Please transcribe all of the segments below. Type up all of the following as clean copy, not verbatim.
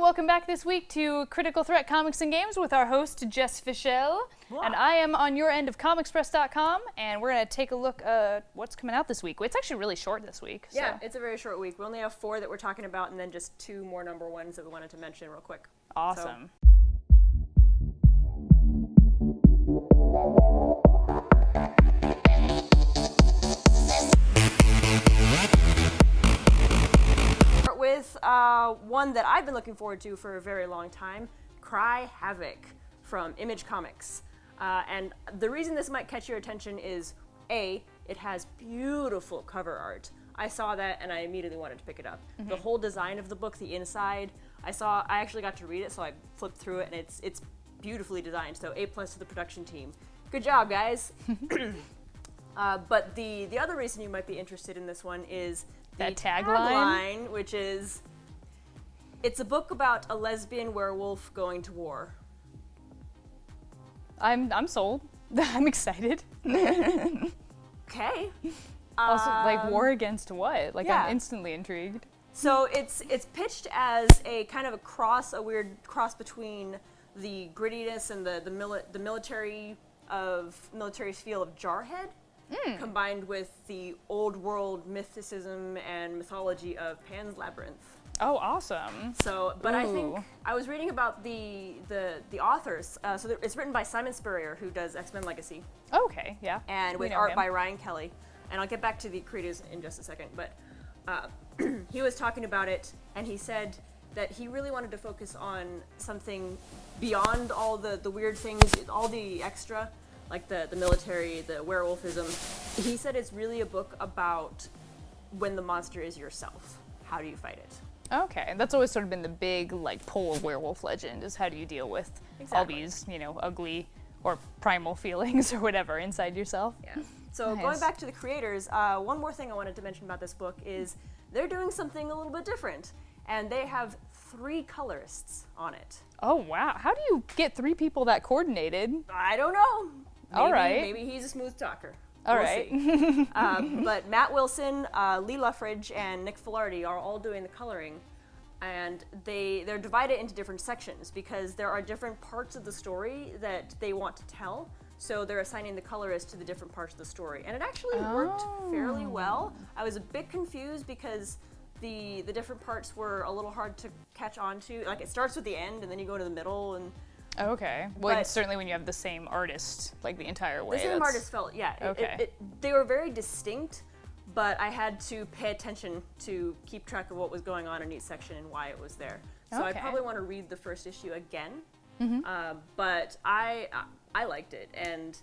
welcome back this week to Critical Threat Comics and Games with our host, Jess Fishell. Wow. And I am on your end of comicspress.com, and we're going to take a look at what's coming out this week. It's actually really short this week. So. Yeah, it's a very short week. We only have 4 that we're talking about, and then just 2 more number ones that we wanted to mention real quick. Awesome. With one that I've been looking forward to for a very long time, Cry Havoc from Image Comics. And the reason this might catch your attention is, A, it has beautiful cover art. I saw that and I immediately wanted to pick it up. Mm-hmm. The whole design of the book, the inside, I actually got to read it, so I flipped through it, and it's beautifully designed, so A+ to the production team. Good job, guys. But the other reason you might be interested in this one is that tagline, which is, it's a book about a lesbian werewolf going to war. I'm sold. I'm excited. Okay. Also, like, war against what? Like, yeah. I'm instantly intrigued. So it's pitched as a kind of a weird cross between the grittiness and the military feel of Jarhead. Combined with the old world mythicism and mythology of Pan's Labyrinth. Oh, awesome. So, but I think I was reading about the authors. So it's written by Simon Spurrier, who does X-Men Legacy. Okay, yeah. And with art by Ryan Kelly. And I'll get back to the creators in just a second. But he was talking about it, and he said that he really wanted to focus on something beyond all the weird things, all the extra, like the military, the werewolfism. He said it's really a book about when the monster is yourself. How do you fight it? Okay, that's always sort of been the big, like, pull of werewolf legend, is how do you deal with all these, ugly or primal feelings or whatever inside yourself. Yeah. So Nice. Going back to the creators, one more thing I wanted to mention about this book is they're doing something a little bit different, and they have 3 colorists on it. Oh, wow. How do you get 3 people that coordinated? I don't know. All right. Maybe he's a smooth talker. All we'll right. See. But Matt Wilson, Lee Luffridge, and Nick Filardi are all doing the coloring, and they're divided into different sections because there are different parts of the story that they want to tell. So they're assigning the colorist to the different parts of the story, and it actually worked fairly well. I was a bit confused because the different parts were a little hard to catch on to. Like, it starts with the end, and then you go to the middle, and Okay. Well, certainly when you have the same artist, like, the entire way. The same artist felt, yeah. Okay. They were very distinct, but I had to pay attention to keep track of what was going on in each section and why it was there. So I probably want to read the first issue again. Mm-hmm. But I liked it, and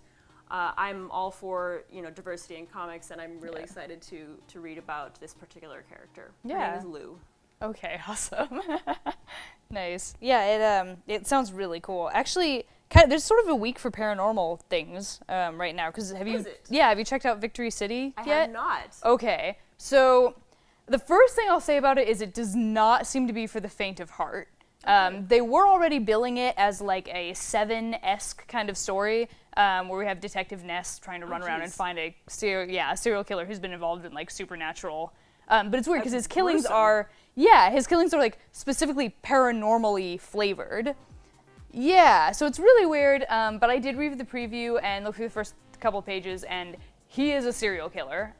I'm all for diversity in comics, and I'm really excited to read about this particular character. Her name is Lou. Okay, awesome. Nice. Yeah, it sounds really cool. Actually, there's sort of a week for paranormal things right now. Have you checked out Victory City yet? I have not. Okay, so the first thing I'll say about it is it does not seem to be for the faint of heart. They were already billing it as like a Seven-esque kind of story, where we have Detective Ness trying to run around and find a serial killer who's been involved in like supernatural. But it's weird because his killings are like specifically paranormally flavored. Yeah, so it's really weird, but I did read the preview and look through the first couple pages, and he is a serial killer.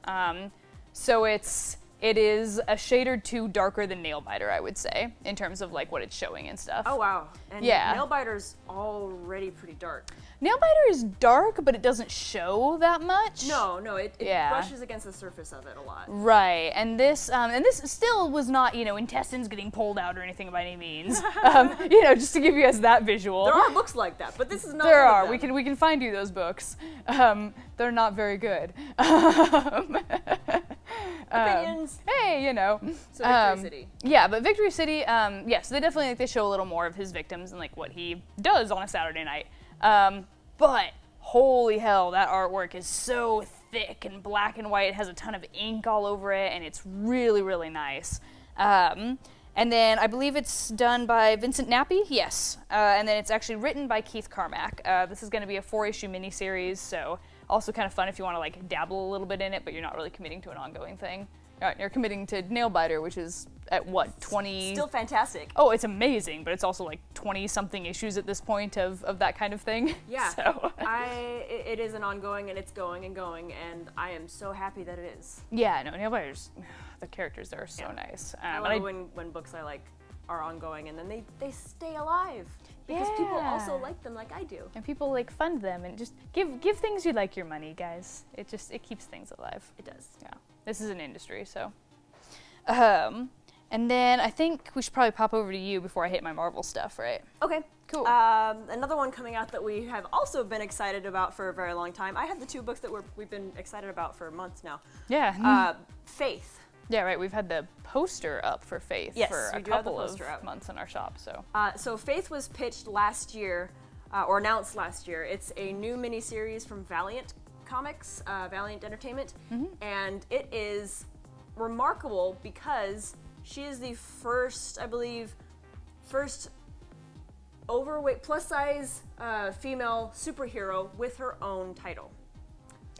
So it is a shade or 2 darker than Nailbiter, I would say, in terms of like what it's showing and stuff. Oh, wow. And Nailbiter's already pretty dark. Nailbiter is dark, but it doesn't show that much. No, it brushes against the surface of it a lot. Right, and this still was not, intestines getting pulled out or anything by any means. Just to give you guys that visual. There are books like that, but this is not. There one are. of them. We can find you those books. They're not very good. Opinions. Hey, So Victory City. Yeah, but Victory City, yes, they definitely they show a little more of his victims and like what he does on a Saturday night. But holy hell, that artwork is so thick and black and white. It has a ton of ink all over it, and it's really, really nice. And then I believe it's done by Vincent Nappi, yes. And then it's actually written by Keith Carmack. This is going to be a 4-issue miniseries, so also kind of fun if you want to like dabble a little bit in it, but you're not really committing to an ongoing thing. You're committing to Nailbiter, which is at what, 20? Still fantastic. Oh, it's amazing, but it's also like 20-something issues at this point of that kind of thing. Yeah. So. It is an ongoing, and it's going and going, and I am so happy that it is. Yeah, no, Nailbiter's, the characters there are so nice. I love when books I like are ongoing, and then they stay alive. Because people also like them like I do. And people like fund them, and just give things you like your money, guys. It keeps things alive. It does. Yeah. This is an industry, so. And then I think we should probably pop over to you before I hit my Marvel stuff, right? Okay. Cool. Another one coming out that we have also been excited about for a very long time. I have the 2 books that we've been excited about for months now. Yeah. Faith. Yeah, right. We've had the poster up for Faith for a couple of months in our shop. So. So Faith was pitched last year, or announced last year. It's a new miniseries from Valiant Comics, Valiant Entertainment, and it is remarkable because she is the first, I believe, overweight, plus-size female superhero with her own title.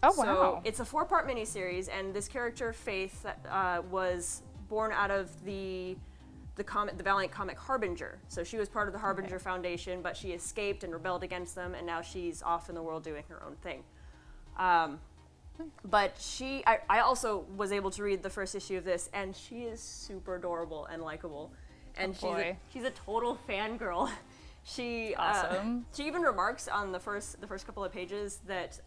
Oh, so wow. it's a 4-part miniseries, and this character, Faith, was born out of the Valiant comic Harbinger. So she was part of the Harbinger Foundation, but she escaped and rebelled against them, and now she's off in the world doing her own thing. But I also was able to read the first issue of this, and she is super adorable and likable. And she's a total fangirl. Awesome. She even remarks on the first couple of pages that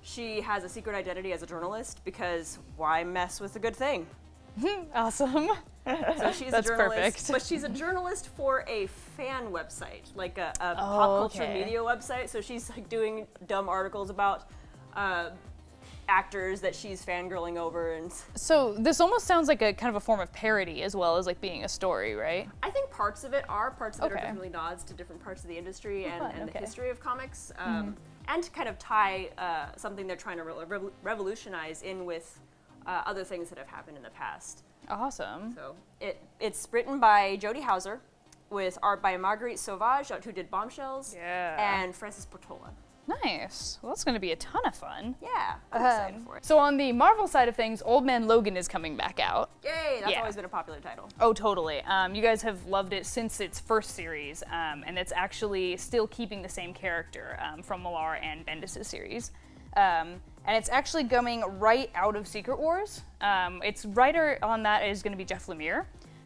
she has a secret identity as a journalist because why mess with a good thing? Awesome. So she's That's a journalist, perfect. but she's a journalist for a fan website, like a pop culture media website. So she's like doing dumb articles about actors that she's fangirling over, and So this almost sounds like a kind of a form of parody as well as like being a story, right? I think parts of it are definitely nods to different parts of the industry and the history of comics, and to kind of tie something they're trying to revolutionize in with other things that have happened in the past. Awesome. So it's written by Jody Houser, with art by Marguerite Sauvage, who did Bombshells, and Francis Portola. Nice. Well, that's going to be a ton of fun. Yeah, I'm excited for it. So on the Marvel side of things, Old Man Logan is coming back out. Yay, that's always been a popular title. Oh, totally. You guys have loved it since its first series, and it's actually still keeping the same character from Millar and Bendis' series. And it's actually coming right out of Secret Wars. Its writer on that is going to be Jeff Lemire.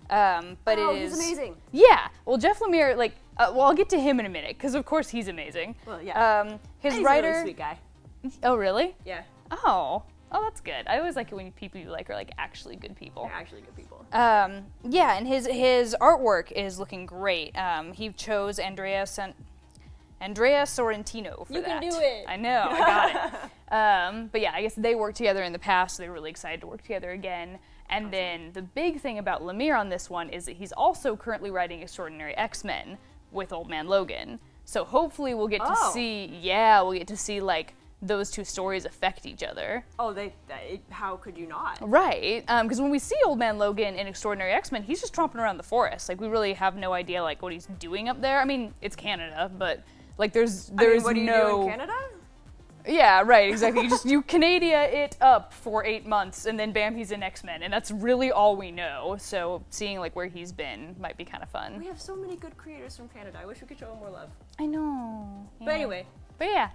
But he's amazing. Yeah. Well, Jeff Lemire, I'll get to him in a minute, because of course he's amazing. Well, yeah. His he's writer. a really sweet guy. Oh, really? Yeah. Oh, that's good. I always like it when people you like are like actually good people. They're actually good people. Yeah, and his artwork is looking great. He chose Andrea Sorrentino for that. You can do it. I know, I got it. But yeah, I guess they worked together in the past, so they're really excited to work together again. And then the big thing about Lemire on this one is that he's also currently writing Extraordinary X-Men with Old Man Logan. So hopefully we'll get to see like those two stories affect each other. Oh, how could you not? Right, because when we see Old Man Logan in Extraordinary X-Men, he's just tromping around the forest. Like, we really have no idea like what he's doing up there. I mean, it's Canada, but like there's what do you do in Canada? Yeah, right, exactly. You Canadia it up for 8 months, and then bam, he's in X-Men, and that's really all we know. So seeing like where he's been might be kind of fun. We have so many good creators from Canada. I wish we could show them more love. I know. Yeah. But anyway. But yeah,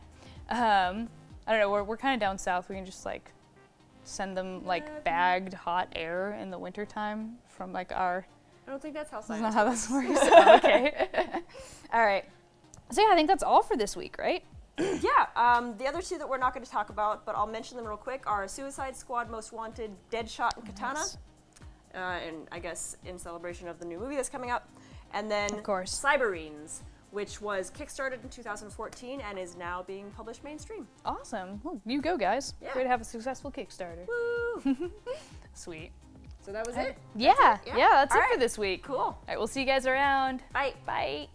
I don't know. We're kind of down south. We can just like send them like bagged hot air in the wintertime from like our. I don't think that's how That's science not how this works. Oh, okay. All right. So yeah, I think that's all for this week, right? Yeah, the other two that we're not going to talk about, but I'll mention them real quick, are Suicide Squad Most Wanted, Deadshot, and Katana. Nice. And I guess in celebration of the new movie that's coming out. And then Of course. Cyberines, which was kickstarted in 2014 and is now being published mainstream. Awesome. Well, you go, guys. Yeah. Way to have a successful Kickstarter. Woo! Sweet. So that was it? Yeah, That's it? that's All it for right. this week. Cool. All right, we'll see you guys around. Bye. Bye.